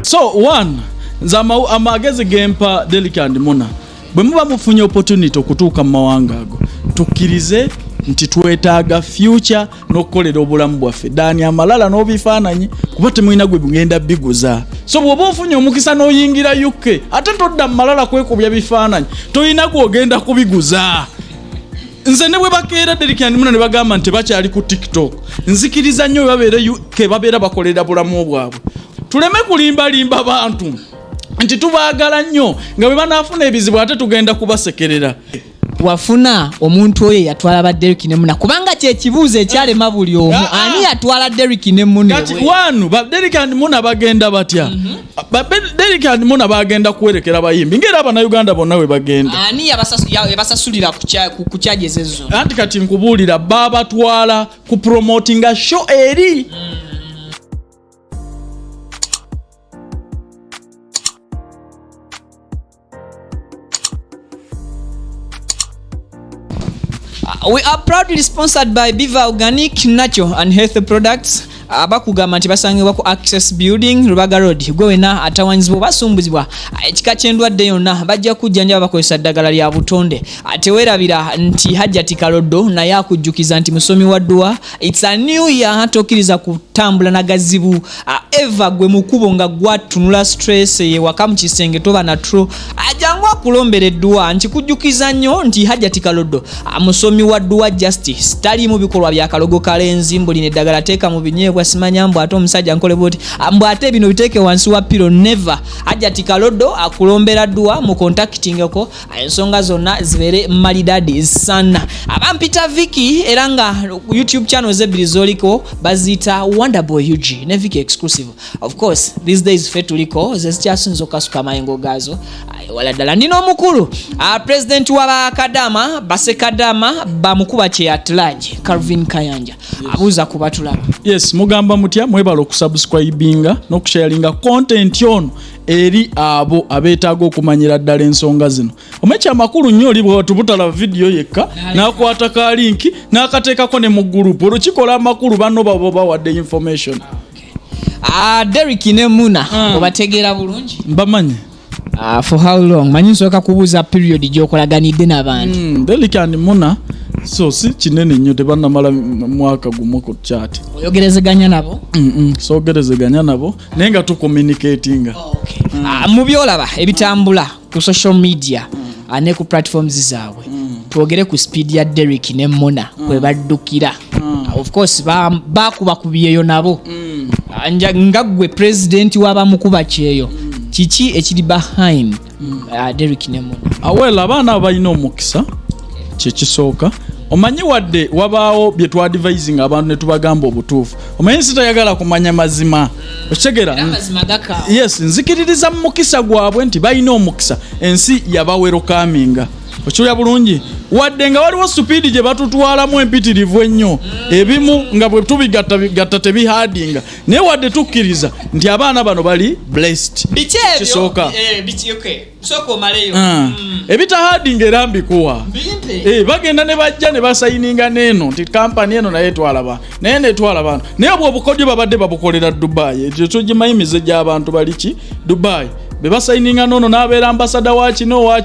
So one zama amagezi gempa Derick and Muna bwe muba mufunye opportunity okutuuka mu mawanga ago tukkirize nti twetaaga future n'okukolera obulamu bwaffe dani amalala n'obifaananyi kuba temulina gwe bugenda biguza. So bw'oba ofunye omukisa n'oyingira UK ate todda mu malala kwekubya bifaananyi tolina gwogenda kubiguza. Nze ne bwe bakeera Derick and Muna ne bagamba nti bakyali ku TikTok nzikiriza nnyo babeere UK babeera bakolera bulamu bwabwe. Tuleme kulimba bantu nti tubaagala nnyo nga bwe banaafuna ebizibu ate tugenda kubasekerera. Wafuna omuntu oyo yatwala ba Derick ne Muna kubanga kye kibuuzo ekyalema buli omu ani yatwala Derick ne Muna. Kati wanu ba Derick and Muna bagenda batya? Derick and Muna bagenda kwerekera bayimbi ngera abana Uganda bonna we bagenda. Ani yabasasulira ku charges ezo. Anti kati nkubuulira baba twala ku promoting a show eri. We are proudly sponsored by Biva Organic Natural and Health Products. Abakugamba nti basangibwa ku Access Building Rubaga Road gwewena atawanzibwa basumbuzibwa ekika ky'endwadde yonna bajja kujjanja bakozesa ddagala lya butonde. Ate weerabira nti Hajjati Kaloddo naye akujjukiza nti musomi wa dduwa it's a new year tokkiriza kutambula na gazibu eva gwe mukubo nga gwatunula stress ye waka mu kisenge toba na tro ajangwa kulombera edduwa nti kujjukiza nnyo nti Hajjati Kaloddo musomi wa dduwa justice tali mu bikolwa bya kalogo kalenzi mbuli ne ddagala teeka mu binyeebwa simanya mbu ate omusajja nkole boti mbu ate bino biteeke wansi wa pilo never. Hajjati Kaloddo akulombera dduwa mu contactingeko ensonga zonna zibeere malidadi sana. Abampita Viki era nga YouTube channels ebbiri zoliko bazita Wonderboy UG ne Viki exclusive. Of course these days fetuliko zezikyasinza okasuka mayengo gazo wala ddala nino omukulu president wa Kadama base Kadama bamukuba kye at large Calvin Kayanja abuuza kubatulaba. Yes mugamba mutya mwebala okusubscribinga n'okusharinga content yono eri abo abeetaaga okumanyira ddala ensonga zino. Omekya amakulu nnyo oli bwe tubutala video yekka n'akwata ka link n'akateekako ne mu group olukikola amakulu banno babo bawadde information. Derick ne Muna obategeera bulungi? Mbamanyi. For how long? Manyi nsooka kubuuza period gy'okolaganidde n'abantu. Derick and Muna so si kinene nnyo tebannamala mwaka gumu ku chat. Oyogerezeganya nabo? So ogerezeganya nabo naye nga tucommunicatinga. Mu byolaba ebitambula ku social media ne ku platforms zaabwe twogere ku speed ya Derick ne Muna kwe baddukira. Of course bakuba kubiyeyo nabo nga gwe president w'abamukuba kyeyo kiki ekiri behind Derick ne Muna. Awela abaana abalina omukisa kyekisooka omanyi wadde wabaawo bye twadvising abantu ne tubagamba obutuufu omanyi sitayagala kumanya mazima okitegeera. Yes nzikiririza mu mukisa gwabwe nti balina omukisa ensi yabawerokaminga okiwulira bulungi wadde nga waliwo supidi gye batutwalamu empitirivu ennyo ebimu nga bwe tubigatta tebihadinga naye wadde tukkiriza nti abaana bano bali blessed. Kisooka ebitahadinga era mbikuwa bagenda ne bajja ne basayininga neeno nti kampani eno naye twalaba naye netwala bantu naye obwo obukodyo babadde babukolera Dubai ekyo tugimanyi mize gy'abantu baliki Dubai be basayininga nono n'abeera ambasada wa kino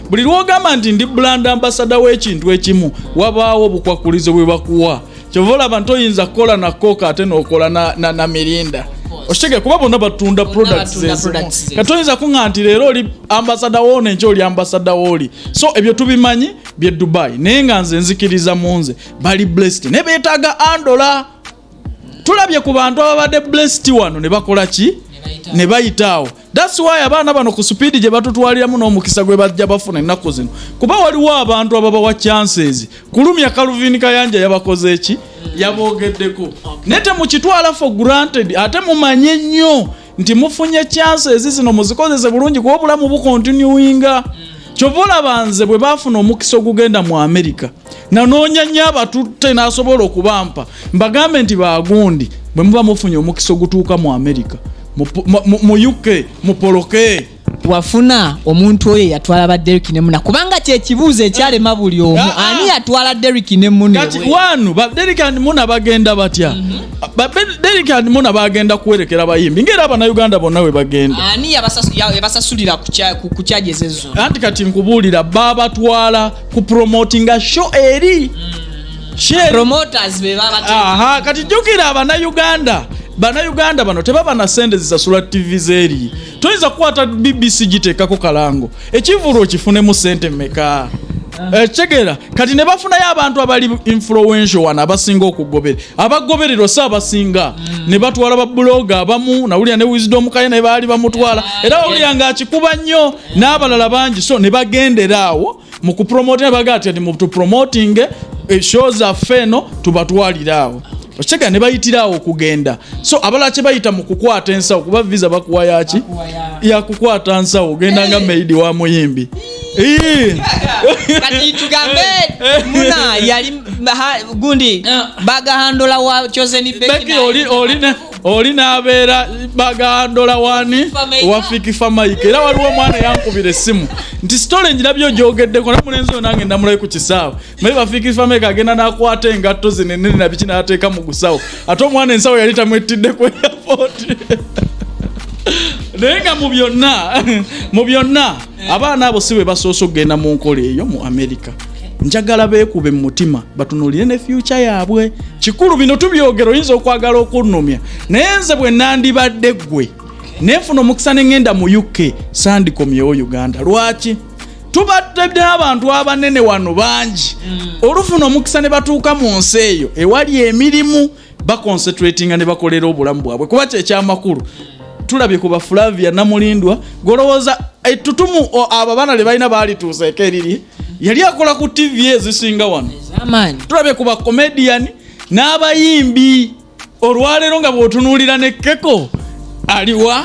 buli lwogamba nti ndi brand ambasada w'ekintu ekimu wabaawo obukwakulizo bwe bakuwa kyovola abantu oyinza kukola na koka ate n'okola na mirinda oshege kuba bonna batunda products katoyinza kuŋŋa nti leero oli ambasada wono enkya oli ambasada wooli so ebyo tubimanyi bye Dubai naye nga nze nzikiriza munze bali blessed ne beetaaga $1 tulabye ku bantu ababadde blessed wano ne bakola ki ne bayitaawo. That's why abaana bano ku speed gye batutwaliramu n'omukisa gwe bajja bafuna ennaku zino kuba waliwo abantu ababawa chances kulumya Calvin Kayanja yabakoze eki yaboogeddeko nete mukitwala for granted ate mumanye nnyo nti mufunye chances zino muzikozese bulungi kuba obulamu bukontinuinga. Kyovola banze bwe bafuna omukisa ogugenda mu America nanoonya nnyo abatutte n'asobola okubampa mbagambe nti baagundi bwe muba mufunye omukisa ogutuuka mu America mu UK mu poloke wafuna omuntu oyo yatwala ba Derick ne Muna kubanga kye kibuuzo ekyalema buli omu ani yatwala Derick ne Muna kati wanu ba Derick and Muna bagenda batya ba Derick and Muna bagenda kuwerekera bayimbi ngera abana Uganda bonna we bagenda ani yabasasulira ku charges ezo anti kati nkubulira baba twala ku promotinga show eri promoters be baba kati jukira abana Uganda bano tebaba na sende zisasula TV zeri toyinza kukwata BBC gitekako kalango ekivulu okifune mu sente meka chegera kati ne bafunayo abantu abali influential wana abasinga okugobera abagoberero abasinga ne batwala ba blogger abamu na ulya ne Wisdom kaye ne bali bamutwala era ulya nga akikuba nnyo n'abalala bangi so ne bagenderaawo mu kupromote ne bagati ati mu promoting shows afeno tubatwaliraawo ochega ne bayitirawo okugenda so abala kye bayita mu kukwata ensawo kuba visa bakuwa yaki ya kukwata ensawo genda nga maid wa muyimbi kati tugambe Muna yali gundi baga handola wa chosen Becky oli nabeera baga handola wani wafiki famaike era waliwo mwana yankubira essimu nti story njirabyo jogeddeko na mulenzi onange ndamulayo ku kisaawe naye bafiki famaike agenda nakwata engatto zinene na biki n'ateeka mu gusawo ate omwana ensawo yali tamwetidde ku airport nenga mu byonna abaana abo siwe basoose okugenda mu nkola eyo mu America njagala beekube mu mutima batunulire ne future yaabwe kikulu bino tubyogero oyinza okwagala okunnumya naye nze bwe nandibadde ggwe neefuna omukisa ne ngenda mu UK sandikomyewo Uganda lwaki tubadde abantu abanene wano bangi olufuna omukisa ne batuuka mu nsi eyo ewali emirimu baconcentratinga ne bakolera obulamu bwabwe kuba kyekyamakulu tulabye kuba Flavia Namulindwa golowooza ettutumu abo abaana le balina baalituusa ekeriri yali akola ku TV ezisinga wano tulabye kuba comedian n'abayimbi olwaleero nga bw'otunuulira ne Keko aliwa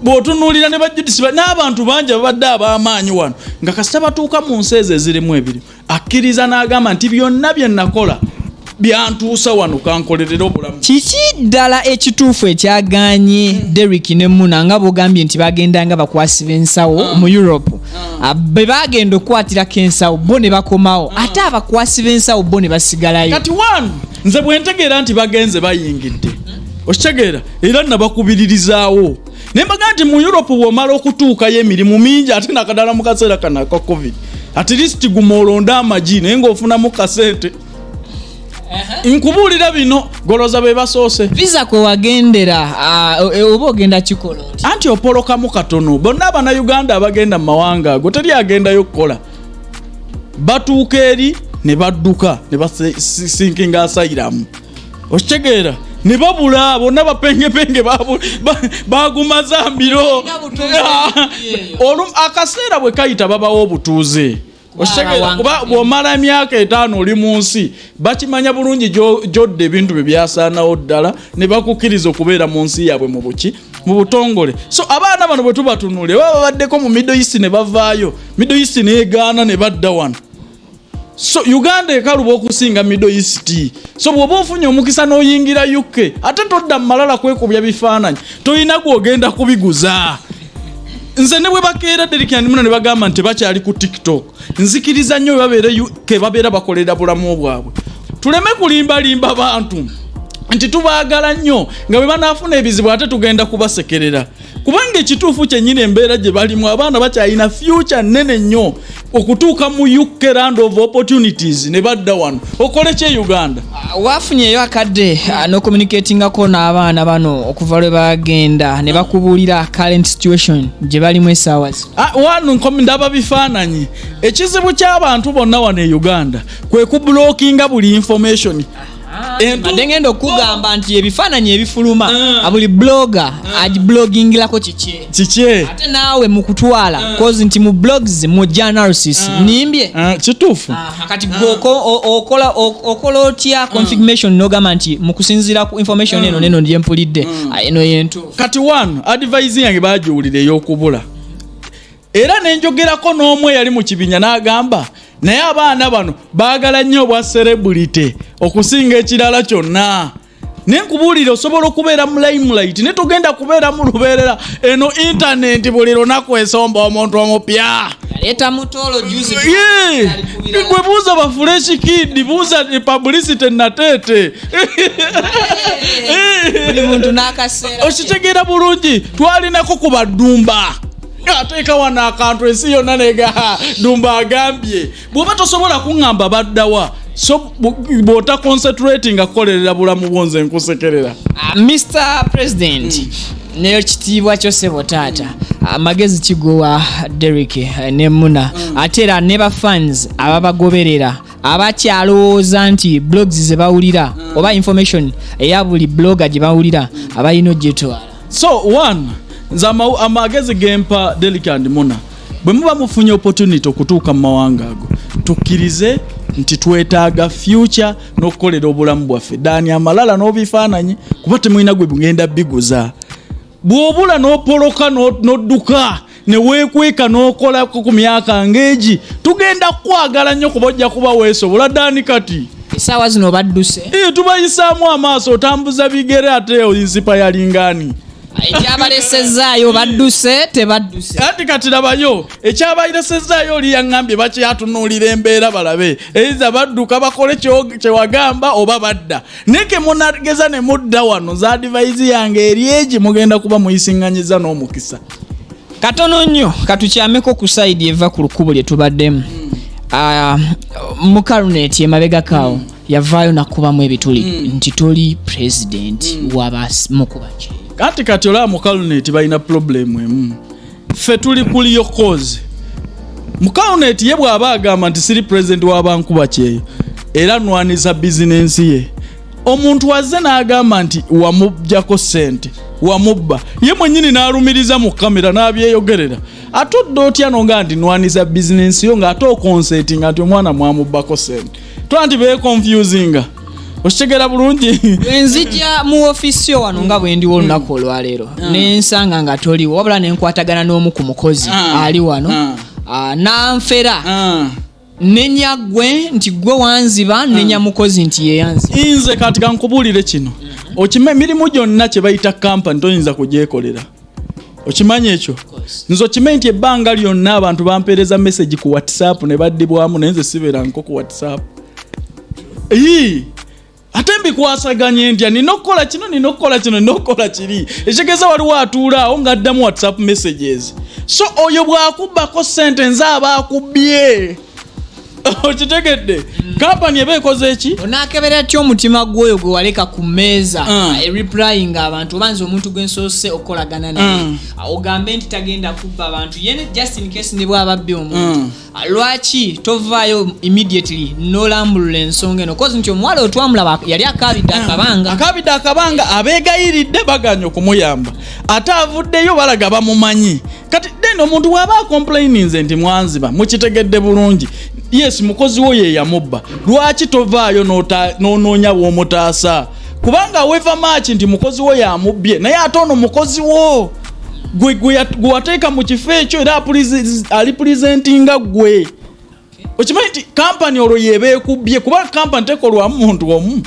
bw'otunuulira ne bajjudisi n'abantu bangi babadde ab'amaanyi wano nga kasita batuuka mu nsi ezo ezirimu ebiri akkiriza n'agamba nti byonna bye nakola byantuusa wano kankolerera obulamu kiki ddala ekituufu ekyaganye Derick ne Muna nga bogambye nti bagenda nga bakwasi b'ensawo mu Europe be bagenda okwatirako ensawo bo ne bakomawo ate abakwasi b'ensawo bo ne basigalayo kati wanu nze bwe ntegeera nti bagenze bayingidde okitegeera era nabakubiririzaawo ne mbaga nti mu Europe bw'omala okutuukayo emirimu mingi ate nakadala mu kaseera kana aka COVID at least gumolonda amagi naye ng'ofunamu kasente nkubulira bino goloza be basoose visa kwe wagendera oba ogenda kikola anti opolokamu katono bonna abana Uganda abagenda mu mawanga ago teri agendayo kukola batuuka eri ne badduka ne basinkinga asayiramu okitegeera ne babula bonna bapengepenge bagumaza mbiro akaseera bwe kayita babawo obutuuze kuba bw'omala emyaka 5 oli mu nsi bakimanya bulungi gyodde ebintu bye byasaanawo ddala ne bakukkiriza okubeera mu nsi yaabwe mu butongole so abaana bano bwe tubatunule baba babaddeko mu Middle East ne bavaayo Middle East neegaana ne badda wano so Uganda ekaluba okusinga Middle East so bw'oba ofunye omukisa n'oyingira UK ate todda mu malala kwekubya bifaananyi toyina gw'ogenda kubiguza nze ne bwe bakeera Derick and Muna ne bagamba nti bakyali ku TikTok nzikiriza nnyo babeera bakolera bulamu bwabwe tuleme kulimbalimba bantu nti tubaagala nnyo nga bwe banaafuna ebizibu ate tugenda kubasekerera kubanga ekituufu kyennyini embeera gye balimu abaana bakyalina future nnene nnyo okutuuka mu UK land of opportunities ne badda wano okole kye Uganda wafunyeyo akadde n'ocommunicatingako n'abaana bano okuva lwe bagenda ne bakubuulira current situation gye balimu essaawa wano ndaba bifaananyi ekizibu ky'abantu bonna wano e Uganda kwe kublockinga buli information mbadde ngenda okugamba nti ebifaananyi ebifuluma buli blogger agiblogingirako kikye ate naawe mu kutwala cause nti mu blogs mu journalists nimbye kituufu kati okola otya confirmation n'ogamba nti mu kusinziira ku information eno neno ndye mpulidde eno yentuufu kati wano advising yange bagiwulira ey'okubula era nenjogerako n'omwe yali mu kibinya n'agamba naye abaana bano baagala nnyo obwa celebrity okusinga ekirala kyonna nenkubulira osobola okubeera mu limelight ne tugenda kubeera mu lubeerera eno internet buli lunaku esomba omuntu omupya leta mutolo juzi gwe buuza ba fresh kid buuza publicity natete buli muntu n'akaseera okitegeera bulungi twalinako ku badumba ateeka wana akantu ensi yonna nega dumba agambye bw'oba tosobola kuŋŋamba baddawa so bw'ota concentrating akolerera bulamu bwonze nkusekerera Mr. President neyo kitiibwa kyosebo taata amagezi kigowa Derick ne Muna ate era ne ba fans ababagoberera abakyalowooza nti blogs ze bawulira oba information eya buli blogger gye bawulira abalina ogyetwala so one nzama amagezi gempa Derick and Muna bwe muba mufunye opportunity okutuuka mu mawanga ago tukkirize nti twetaaga future n'okukolera obulamu bwaffe dani amalala n'obifaananyi kuba temulina gwe bugenda biguza bw'obula n'opoloka n'odduka ne weekweka n'okola ku myaka ng'egi tugenda kwagala nnyo kuba ojja kuba weesobola dani kati essaawa zino badduse tubayisaamu amaaso otambuza bigere ate oyinsipa yalingani ekyabalesezaayo badduse tebadduse ati kati labayo ekyabalesezaayo oli yaŋŋambye bakyatunuulira embeera balabe eiza badduka bakole kyewagamba oba badda neke munageza ne mudda wano za advice yange eri egi mugenda kuba muyisiŋŋanyiza n'omukisa katono nnyo katukyameko ku side eva ku lukubo lye tubaddemu mu karunet emabega kaawo yavaayo nakubamu ebituli nti toli president wabamukubaki kati olaba mu karunet balina problem emu ffe tuli kuliyo cause mu karunet ye bw'aba agamba nti siri president w'abankuba kyeyo era nwanisa bizinensi ye omuntu wazze n'agamba nti wamubjako sente wamubba ye mwennyini n'alumiriza mu kamera n'abyeyogerera atudde otya nonga nti nwanisa bizinensi yo ng'ate okonsetinga nti omwana mwamubbako sente twanti beeconfusinga okitegera bulungi enzija mu ofisi yo wano nga bwe ndiwo olunaku olwaleero n'ensanga nga toliwo wabula nenkwatagana n'omu ku mukozi ali wano nanfera nenya gwe nti gwe wanziba nenya mukozi nti yeyanziba nze kati kankubuulire kino okime emirimu gyonna kye bayita kampani toyinza kugyekolera okimanya ekyo nze okimanyi nti ebbanga lyonna abantu bampeereza message ku whatsapp ne baddibwamu naye nze sibeera nko ku whatsapp ate mbikwasaganye ntya nina okukola kino nina okukola kiri ekitegeeza waliwo atuulaawo ng'addamu whatsapp messages so oyo bw'akubbako sente nze aba akubbye okitegedde kampani eba ekoze eki onaakebera ty omutima gwoyo gwe waleka ku mmeeza replying abantu obanza omuntu gwensoose okukolagana naye ogambe nti tagenda kubba abantu yene just in case ne bwaba abbi omuntu lwaki tovaayo immediately nolambulula ensonga eno kozi nti omuwala otwamulaba yali akabidde akabanga abeegayiridde baganya okumuyamba ate avuddeyo balaga bamumanyi kati then omuntu bw'aba complaininze nti mwanziba mukitegedde bulungi yes mukozi wo ye yamubba lwaki tovaayo n'onoonya bw'omutaasa kubanga weva maaki nti mukozi wo yamubbye naye ate ono mukozi wo gwe wateeka mu kifo ekyo era ali presentinga gwe okimanyi nti kampani olwo yeeba ekubbye kubanga kampani tekolwamu muntu omu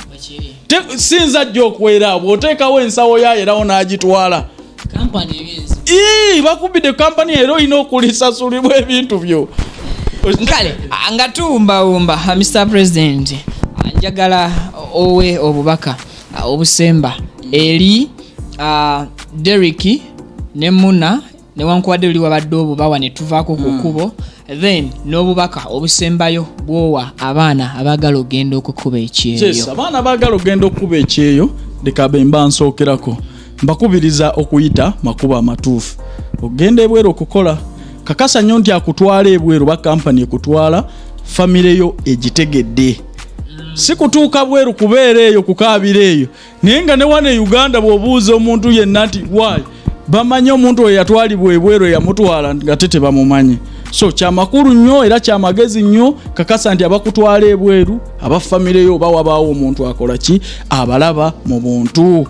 sinza ajja okwera bw'oteekawo ensawo yayo erawo n'agitwala bakubbidde kampani era olina okulisasulibwa ebintu byo nkale nga tuwumbawumba Mr. President njagala owe obubaka obusemba eri Derick ne Muna newankubadde oli wabadde obubawa ne tuvaako ku kkubo then n'obubaka obusembayo bwowa abaana abaagala ogenda okukuba ekyeyo abaana abaagala ogenda okukuba ekyeyo leka bemba nsookerako mbakubiriza okuyita makubo amatuufu ogenda ebweru okukola kakasa nnyo nti akutwala ebweru ba kampani ekutwala famire yo egitegedde si kutuuka bweru kubeera eyo kukaabira eyo naye nga ne wane Uganda bw'obuuza omuntu yenna nti wayi bamanyi omuntu oyo yatwalibwa ebweru yamutwala nga tete bamumanyi so kyamakulu nnyo era kyamagezi nnyo kakasa nti abakutwala ebweru aba famire yo bawabaawo omuntu akola ki abalaba mu buntu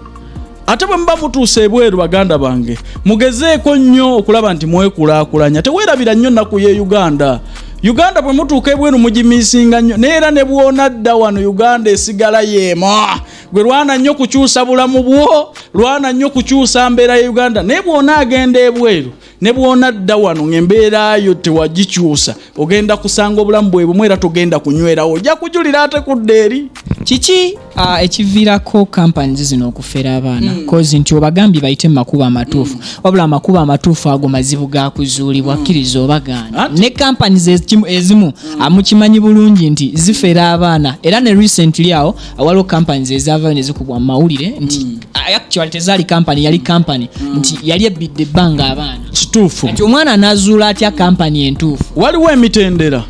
ate bwe mba mutuuse ebweru baganda bange mugezeeko nnyo okulaba nti mwekulaakulanya teweerabira nnyo nnaku ye Uganda bwe mutuuka ebweru mugimiisinga nnyo naye era ne bwona dda wano Uganda esigala yeema gwe lwana nnyo kukyusa bulamu bwo lwana nnyo kukyusa mbeera ya Uganda naye bw'ona agenda ebweru ne bw'ona dda wano ng'embeera yo tewagikyusa ogenda kusanga obulamu bwe bumwe era togenda kunywerawo ojja kujulira ate kudda eri kiki ekiviirako companies zino okufera abaana kozi nti obagambye bayite mu makubo amatuufu wabula amakubo amatuufu ago mazibu ga kuzuulibwa kkiriza obagaana ne companies ezimu mukimanyi bulungi nti zifera abaana era ne recently awo waliwo companies ezavayo ne zikubwa mu mawulire nti actually tezaali company yali company nti yali ebidde ebbanga abaana kituufu nti omwana anazuula atya company entuufu waliwo emitendera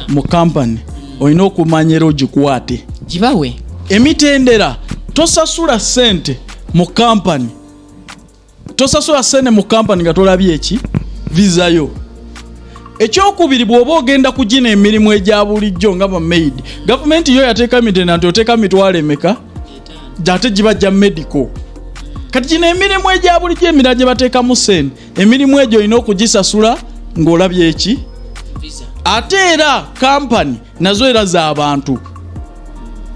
mu company olina okumanyira ogikwate gibawe emitendera tosasula sente mu company nga tolabye eki vizayo ekyokubiri bw'oba ogenda kugina emirimu egya bulijjo nga bamaid gavumenti yo yateeka mitendera nti oteeka mitwalo emeka ate gibajja medical kati gino emirimu egya bulijjo emirala gye bateekamu sente emirimu egyo olina okugisasula ng'olabye eki ate era kampani nazo era z'abantu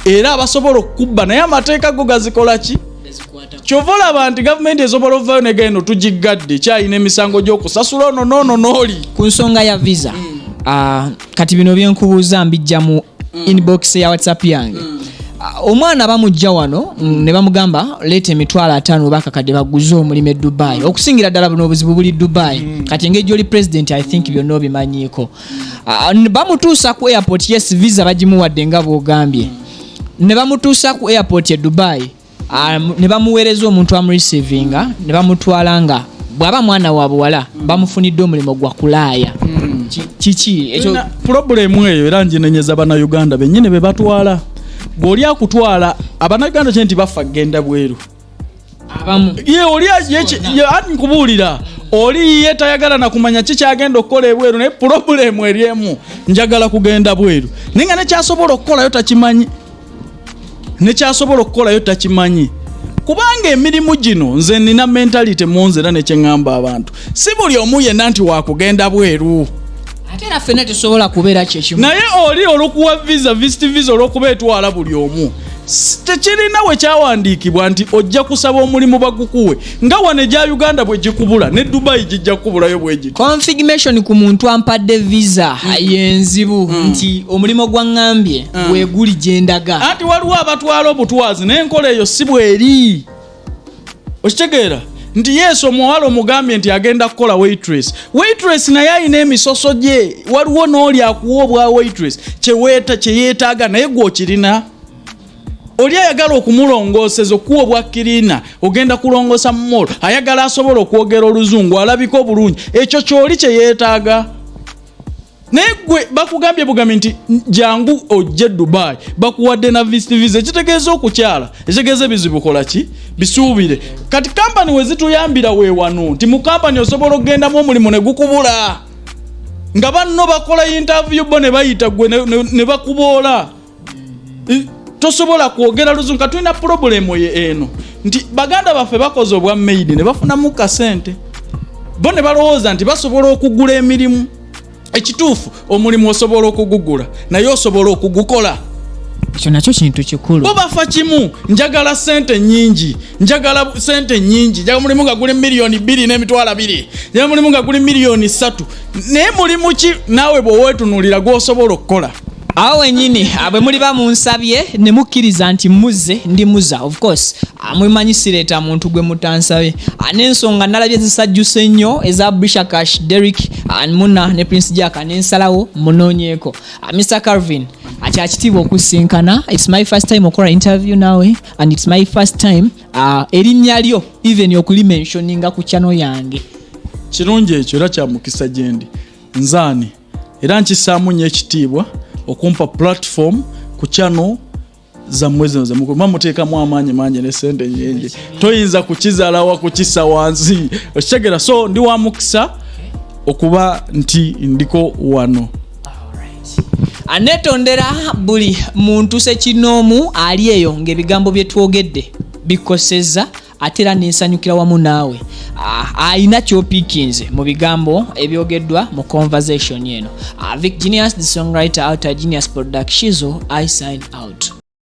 era abasobola okukubba naye amateeka go gazikola ki kyova olaba nti gavumenti esobola okuvayo negendo tugigadde kyalina emisango gy'okusasula ono noono n'oli ku nsonga ya visa kati bino byenkubuuza mbijja mu inbox ya WhatsApp yange omwana bamujja wano ne bamugamba leeta emitwalo 5 oba kakadde baguze omulimu e Dubai okusingira ddala buno obuzibu buli Dubai kati engeri oli president I think byonna obimanyiiko bamutuusa ku airport yes visa bagimuwadde nga bw'ogambye ne bamutuusa ku airport e Dubai ne bamuweereza omuntu amurecevinga ne bamutwala nga bw'aba mwana wa buwala bamufunidde omulimu gwa kulaaya kiki ekyo problemu eyo era nginenyeza bannayuganda bennyini be batwala bw'oli akutwala abannayuganda kye nti bafa genda bweru abamu ye oli nkubuulira oli ye tayagala na kumanya kikyagenda okukola ebweru naye problemu eriemu njagala kugenda bweru naye nga nekyasobola okukolayo takimanyi kubanga emirimu gino nze nina mentality munze era nekyeŋŋamba abantu si buli omu yenna nti wakugenda bweru ate era ffenna tesobola kubeera kyekimu naye oli olwokuwa visit visa olwokuba etwala buli omu tekirina we kyawandiikibwa nti ojja kusaba omulimu bagukuwe nga wane gya Uganda bwe gikubula ne Dubai gijja kukubulayo bwe giti confirmation ku muntu ampadde visa yenzibu nti omulimu gwaŋŋambye bweguli gyendaga anti waliwo abatwala obutwazi n'enkola eyo si bweri okitegeera nti yesu omuwala omugambye nti agenda kukola waitress naye alina emisoso gye waliwo n'oli akuwa obwa waitress kyeyeetaaga naye gw'okirina oli ayagala okumulongooseza okuwa obwa kirina ogenda kulongosa mu molo ayagala asobola okwogera oluzungu alabika obulungi ekyo kyoli kyeyeetaaga naye gwe bakugambye bugambi nti jangu ojje Dubai bakuwadde na visa ekitegeeza okukyala ekitegeeza ebizibu kola ki bisuubire kati kampani we zituyambira weewano nti mu kampani osobola okugendamu omulimu ne gukubula nga banno bakola interview bo ne bayita gwe ne bakuboola tosobola kwogera luzungu katulina problemu eno nti baganda baffe bakoze obwa maid ne bafunamu kasente bo ne balowooza nti basobola okugula emirimu ekituufu omulimu osobola okugugula naye osobola okugukola ekyo nakyo kintu kikulu bo bafa kimu njagala sente nnyingi njagala mulimu nga guli miliyoni 2 n'emitwalo 2 njagala mulimu nga guli miliyoni 3 naye mulimu ki naawe bw'oweetunuulira gw'osobola okukola awo wenyini bwe muli bamunsabye ne mukkiriza nti muzze ndi muza of course mwimanyi sireeta muntu gwe mutansabye n'ensonga nalabye zisajjuse nnyo eza Brishakash Derick Muna ne Prince Jack n'ensalawo munoonyeeko Mr. Calvin akyakitiibwa okusinkana it's my first time okola interview nawe and it's my first time erinnya lyo even okulimensioninga ku channel yange kirungi ekyo era kyamukisa gyendi nzaani era nkisaamu nnyo ekitiibwa okumpa platform ku channel za mwezi za mukuru mamuteekamu amaanyi ne sente nnyingi toyinza kukizaalawa kukisa wansi okitegeera so ndi wa mukisa okuba nti ndiko wano anetondera buli muntu sekinoomu ali eyo ng'ebigambo bye twogedde bikoseza atera nensanyukira wamu naawe ayina kyopiikinze mu bigambo ebyogeddwa mu conversation eno Vic Genius the songwriter out Genius Production I sign out.